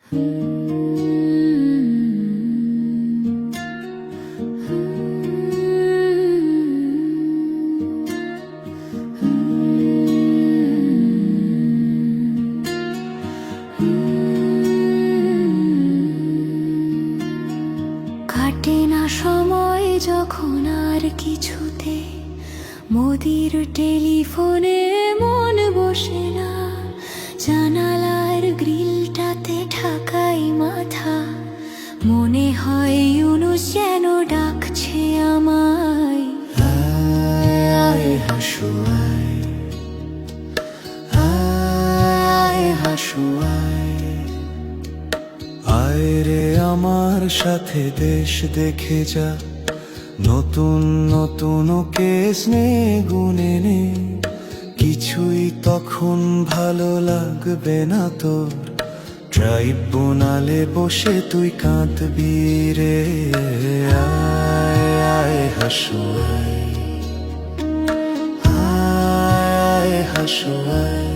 কাটে না সময় যখন আর কিছুতে, মোদির টেলিফোনে মন বসে না, জানালার গ্রিলটাতে ঢাকাই মাথা, মনে হয় ইউনুস যেন ডাকছে আমায়। আয় হাসু আয়, আয় হাসু আয়, আয় রে আমার সাথে দেশ দেখে যা, নতুন নতুন কেস নে গুনে নে, কিছুই তখন ভালো লাগবে না তোর, ট্রাইব্যুনালে বসে তুই কাঁদবি রে। আয় আয় হাসু আয়, আয় হাসু আয়,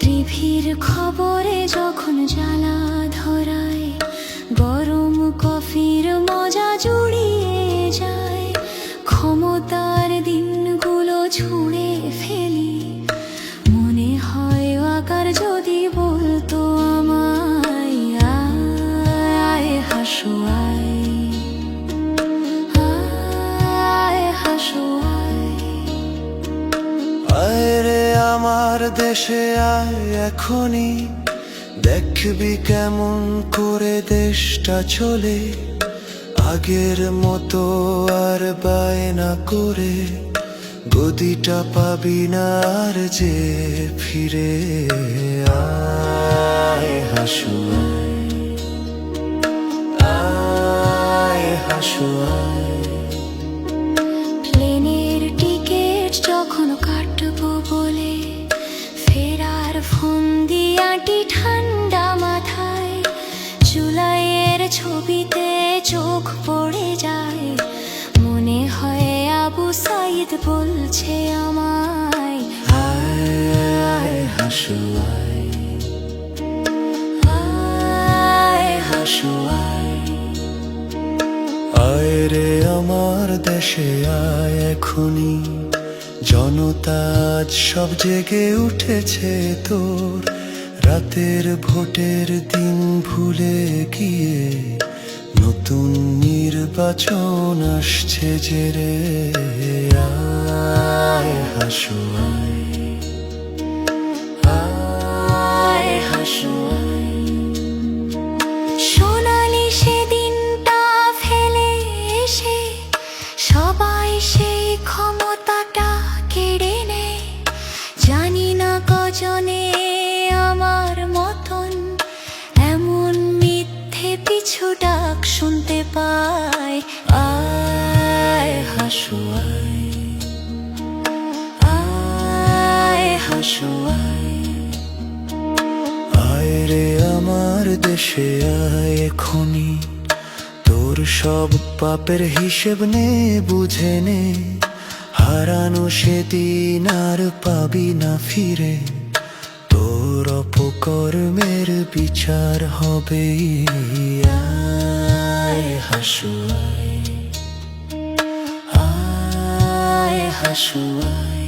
টিভির খবরে যখন জ্বালা ধরায়, গরম কফির মজা জুড়িয়ে যায়, ক্ষমতার দিনগুলো ছুঁড়ে ফেলি, মনে হয় আকার যদি বলতো আমায়। আয় হাসু আয়, আয় হাসু আয়, আয় রে আমার দেশে আয় এখনই, দেখবি কেমন করে দেশটা চলে, আগের মতো আর বায়না করে গদিটা পাবি না আর যে ফিরে। আয় হাসু আয়, আয় হাসু আয়, প্লেনের টিকিট যখন কাটবো বলে, ফেরার ফোন দিয়াটি ঠান্ডা মাথায়, জুলাইয়ের ছবিতে চোখ পড়ে যায়, মনে হয় আবু সাইদ বলছে আমায়। আয় হাসু আয়, আয় হাসু আয়, আয় রে আমার দেশে আয় এখনই, জনতা আজ সব জেগে উঠেছে তোর, রাতের ভোটের দিন ভুলে গিয়ে নতুন নির্বাচন আসছে যে রে। আয় হাসু আয়, আয় হাসু আয়, সোনালি সেদিনটা ফেলে এসে সবাই সেই ক্ষমতাটা কেড়ে নেয়, জানি না কজনে আমার মতন এমন মিথ্যে পিছু ডাক শুনতে পায়। আয় হাসু আয়, আয় হাসু আয়, আয় রে আমার দেশে আয় এখনই, তোর সব পাপের হিসেব নে বুঝে নে, হারানো সেদিন আর পাবি না ফিরে, তোর অপকর্মের বিচার হবে। আয় হাসু আয়, আয় হাসু আয়,